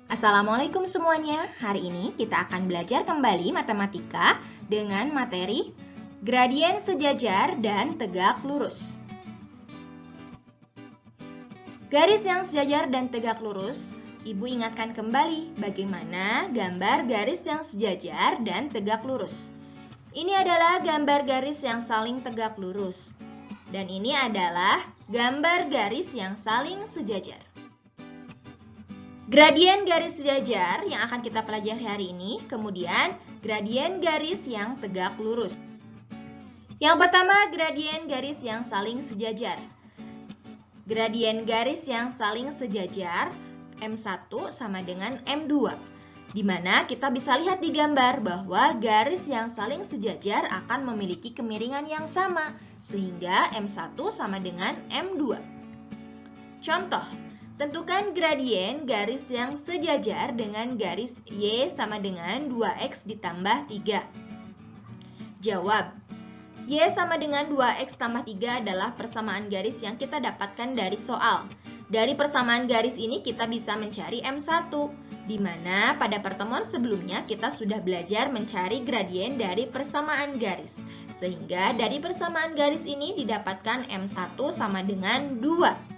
Assalamualaikum semuanya. Hari ini kita akan belajar kembali matematika dengan materi gradien sejajar dan tegak lurus. Garis yang sejajar dan tegak lurus, Ibu ingatkan kembali bagaimana gambar garis yang sejajar dan tegak lurus. Ini adalah gambar garis yang saling tegak lurus. Dan ini adalah gambar garis yang saling sejajar. Gradien garis sejajar yang akan kita pelajari hari ini, kemudian gradien garis yang tegak lurus. Yang pertama, gradien garis yang saling sejajar. Gradien garis yang saling sejajar M1 sama dengan M2, di mana kita bisa lihat di gambar bahwa garis yang saling sejajar akan memiliki kemiringan yang sama, sehingga M1 sama dengan M2. Contoh, tentukan gradien garis yang sejajar dengan garis Y sama dengan 2X ditambah 3. Jawab, Y sama dengan 2X tambah 3 adalah persamaan garis yang kita dapatkan dari soal. Dari persamaan garis ini kita bisa mencari M1, di mana pada pertemuan sebelumnya kita sudah belajar mencari gradien dari persamaan garis. Sehingga dari persamaan garis ini didapatkan M1 sama dengan 2.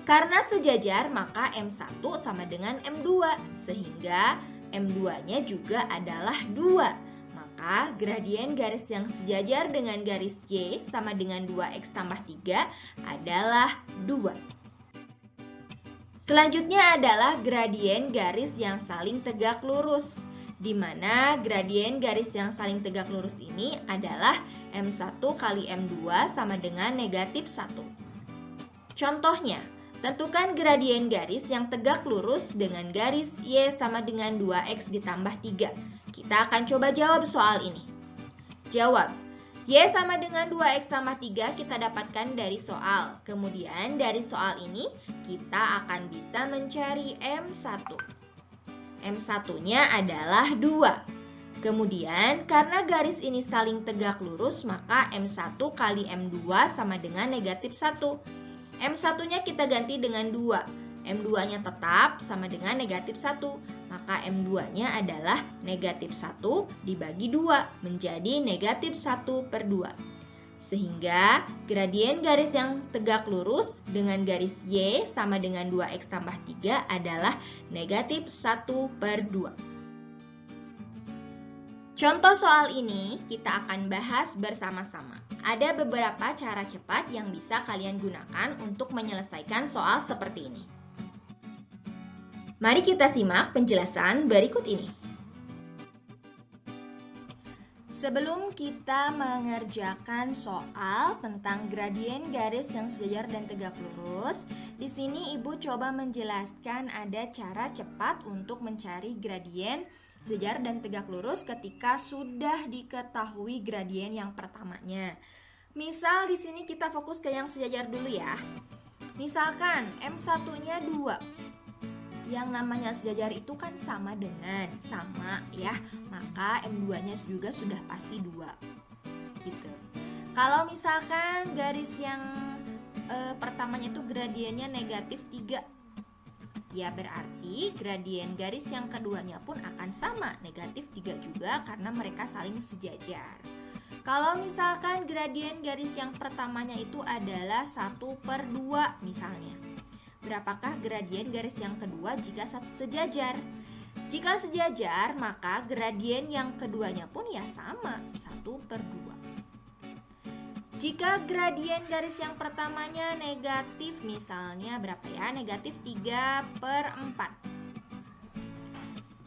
Karena sejajar, maka M1 sama dengan M2, sehingga M2-nya juga adalah 2. Maka gradien garis yang sejajar dengan garis Y sama dengan 2X tambah 3 adalah 2. Selanjutnya adalah gradien garis yang saling tegak lurus, di mana gradien garis yang saling tegak lurus ini adalah M1 kali M2 sama dengan negatif 1. Contohnya, tentukan gradien garis yang tegak lurus dengan garis Y sama dengan 2X ditambah 3. Kita akan coba jawab soal ini. Jawab, Y sama dengan 2X tambah 3 kita dapatkan dari soal. Kemudian dari soal ini kita akan bisa mencari M1. M1-nya adalah 2. Kemudian karena garis ini saling tegak lurus, maka M1 kali M2 sama dengan negatif 1. M1-nya kita ganti dengan 2. M2-nya tetap sama dengan negatif 1. Maka M2-nya adalah negatif 1 dibagi 2 menjadi negatif 1/2. Sehingga gradien garis yang tegak lurus dengan garis Y sama dengan 2X tambah 3 adalah negatif 1/2. Contoh soal ini kita akan bahas bersama-sama. Ada beberapa cara cepat yang bisa kalian gunakan untuk menyelesaikan soal seperti ini. Mari kita simak penjelasan berikut ini. Sebelum kita mengerjakan soal tentang gradien garis yang sejajar dan tegak lurus, di sini Ibu coba menjelaskan ada cara cepat untuk mencari gradien sejajar dan tegak lurus ketika sudah diketahui gradien yang pertamanya. Misal di sini kita fokus ke yang sejajar dulu ya. Misalkan M1-nya 2. Yang namanya sejajar itu kan sama ya. Maka M2-nya juga sudah pasti 2. Gitu. Kalau misalkan garis yang pertamanya itu gradiennya negatif 3. Ya berarti gradien garis yang keduanya pun akan sama, negatif 3 juga karena mereka saling sejajar. Kalau misalkan gradien garis yang pertamanya itu adalah 1/2 misalnya. Berapakah gradien garis yang kedua jika sejajar? Jika sejajar, maka gradien yang keduanya pun ya sama, 1/2. Jika gradien garis yang pertamanya negatif, misalnya berapa ya? Negatif 3/4.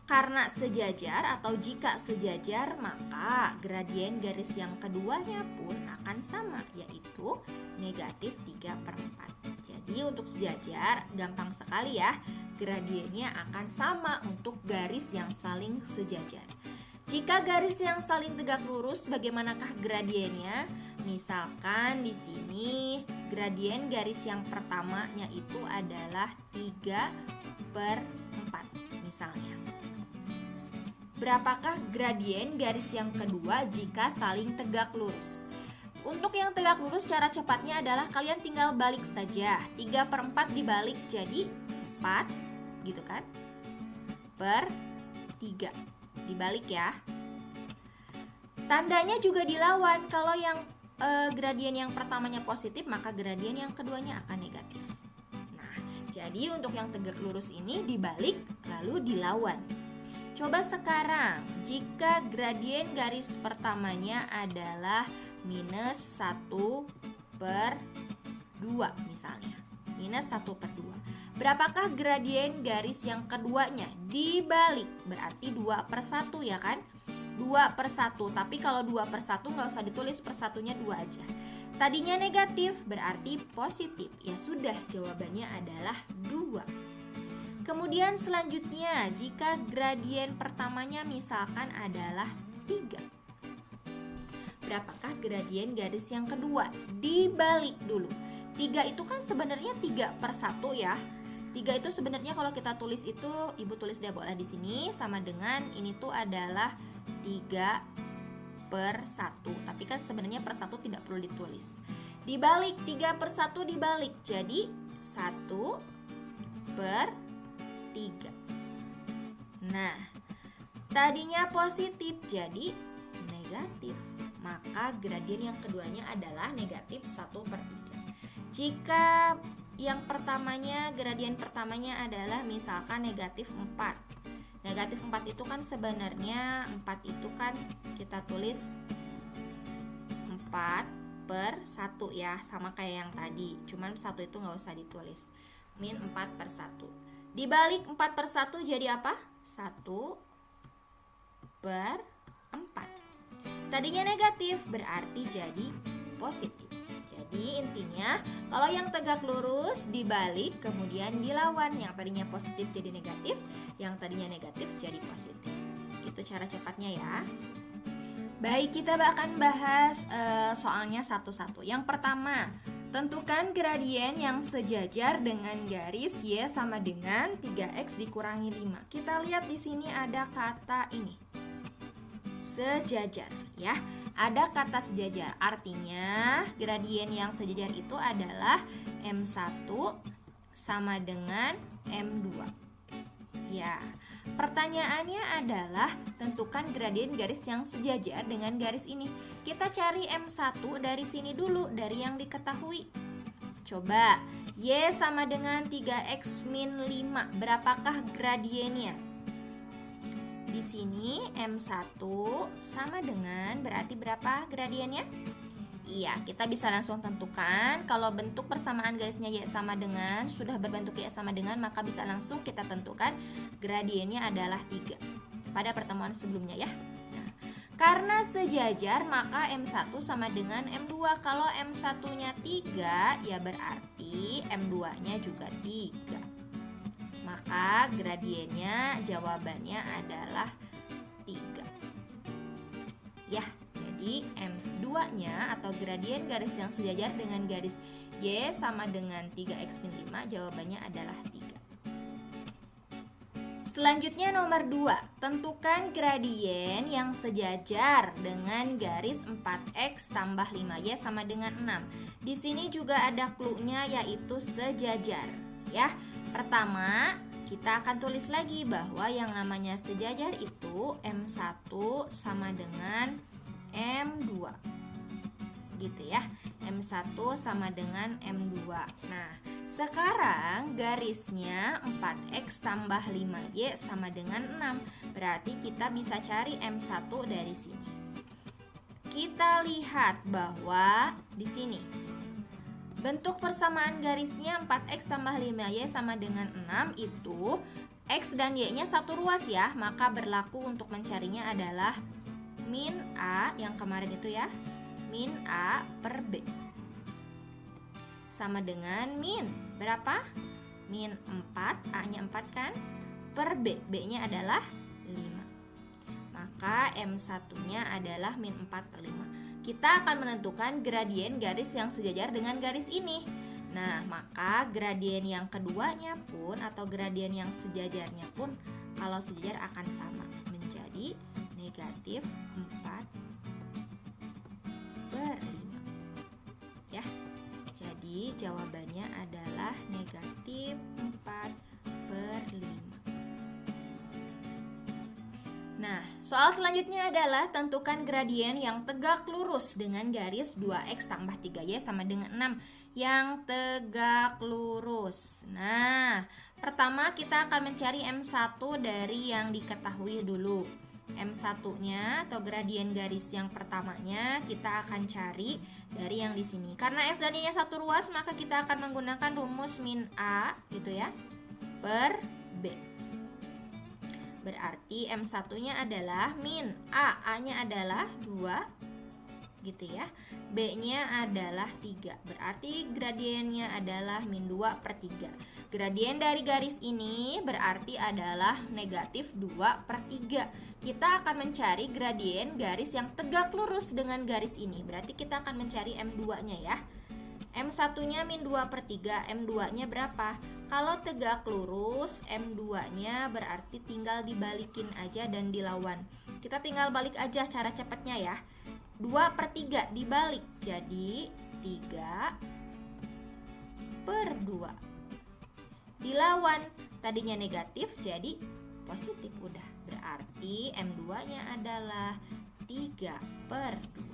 Karena sejajar atau jika sejajar, maka gradien garis yang keduanya pun akan sama, yaitu negatif 3/4. Jadi untuk sejajar, gampang sekali ya, gradiennya akan sama untuk garis yang saling sejajar. Jika garis yang saling tegak lurus, bagaimanakah gradiennya? Misalkan di sini gradien garis yang pertamanya itu adalah 3/4 misalnya. Berapakah gradien garis yang kedua jika saling tegak lurus? Untuk yang tegak lurus cara cepatnya adalah kalian tinggal balik saja. 3/4 dibalik jadi 4 gitu kan. per 3. Dibalik ya. Tandanya juga dilawan. Kalau yang gradien yang pertamanya positif, maka gradien yang keduanya akan negatif. Nah, jadi untuk yang tegak lurus ini dibalik lalu dilawan. Coba sekarang, jika gradien garis pertamanya adalah minus 1 per 2 misalnya. Minus 1 per 2. Berapakah gradien garis yang keduanya? Dibalik, berarti 2 per 1 ya kan? 2 per 1, tapi kalau 2 per 1 nggak usah ditulis, per satunya 2 aja. Tadinya negatif, berarti positif. Ya sudah, jawabannya adalah 2. Kemudian selanjutnya, jika gradien pertamanya misalkan adalah 3. Berapakah gradien garis yang kedua? Dibalik dulu. 3 itu kan sebenarnya 3 per 1 ya. 3 itu sebenarnya kalau kita tulis itu, Ibu tulis deh boleh di sini, sama dengan ini tuh adalah 3 per 1. Tapi kan sebenarnya per 1 tidak perlu ditulis. Dibalik, 3 per 1 dibalik. Jadi 1 per 3. Nah, tadinya positif jadi negatif. Maka gradien yang keduanya adalah negatif 1 per 3. Jika yang pertamanya, gradien pertamanya adalah misalkan negatif 4. Negatif 4 itu kan sebenarnya 4 itu kan kita tulis 4 per 1 ya, sama kayak yang tadi. Cuman 1 itu nggak usah ditulis. Min 4 per 1. Dibalik 4 per 1 jadi apa? 1 per 4. Tadinya negatif berarti jadi positif. Jadi intinya kalau yang tegak lurus dibalik kemudian dilawan. Yang tadinya positif jadi negatif, yang tadinya negatif jadi positif. Itu cara cepatnya ya. Baik, kita akan bahas soalnya satu-satu. Yang pertama, tentukan gradien yang sejajar dengan garis Y sama dengan 3X dikurangi 5. Kita lihat di sini ada kata ini. Sejajar ya. Ada kata sejajar. Artinya gradien yang sejajar itu adalah M1 sama dengan M2. Ya. Pertanyaannya adalah tentukan gradien garis yang sejajar dengan garis ini. Kita cari M1 dari sini dulu, dari yang diketahui. Coba, Y sama dengan 3X min 5. Berapakah gradiennya? Di sini M1 sama dengan, berarti berapa gradiennya? Iya, kita bisa langsung tentukan. Kalau bentuk persamaan garisnya Y sama dengan, sudah berbentuk Y sama dengan, maka bisa langsung kita tentukan gradiennya adalah 3 pada pertemuan sebelumnya ya. Nah, karena sejajar maka M1 sama dengan M2. Kalau M1-nya 3, ya berarti M2-nya juga 3. Maka gradiennya, jawabannya adalah 3. Ya. Jadi M2-nya atau gradien garis yang sejajar dengan garis Y sama dengan 3X min 5, jawabannya adalah 3. Selanjutnya nomor 2, tentukan gradien yang sejajar dengan garis 4X tambah 5Y sama dengan 6. Di sini juga ada clue-nya yaitu sejajar ya. Pertama, kita akan tulis lagi bahwa yang namanya sejajar itu M1 sama dengan M2 gitu ya. M1 sama dengan M2. Nah, sekarang garisnya 4X tambah 5Y sama dengan 6. Berarti kita bisa cari M1 dari sini. Kita lihat bahwa di sini bentuk persamaan garisnya 4X tambah 5Y sama dengan 6 itu X dan Y-nya satu ruas ya. Maka berlaku untuk mencarinya adalah min A yang kemarin itu ya, min A per B sama dengan min berapa? Min 4, A-nya 4 kan, per B, B-nya adalah 5. Maka M1-nya adalah min 4 per 5. Kita akan menentukan gradien garis yang sejajar dengan garis ini. Nah, maka gradien yang keduanya pun atau gradien yang sejajarnya pun kalau sejajar akan sama, menjadi negatif 4 per 5 ya. Jadi jawabannya adalah negatif 4 per 5. Soal selanjutnya adalah tentukan gradien yang tegak lurus dengan garis 2x tambah 3y sama dengan 6 yang tegak lurus. Nah, pertama kita akan mencari M1 dari yang diketahui dulu. M1-nya atau gradien garis yang pertamanya kita akan cari dari yang di sini. Karena X dan Y-nya satu ruas, maka kita akan menggunakan rumus min A gitu ya, per B. Berarti M1-nya adalah min A, A-nya adalah 2 gitu ya. B-nya adalah 3. Berarti gradiennya adalah min 2 per 3. Gradien dari garis ini berarti adalah negatif 2 per 3. Kita akan mencari gradien garis yang tegak lurus dengan garis ini. Berarti kita akan mencari M2-nya ya. M1-nya min 2 per 3, M2-nya berapa? Kalau tegak lurus, M2-nya berarti tinggal dibalikin aja dan dilawan. Kita tinggal balik aja cara cepatnya ya. 2 per 3 dibalik, jadi 3 per 2. Dilawan, tadinya negatif jadi positif udah. Berarti M2-nya adalah 3 per 2.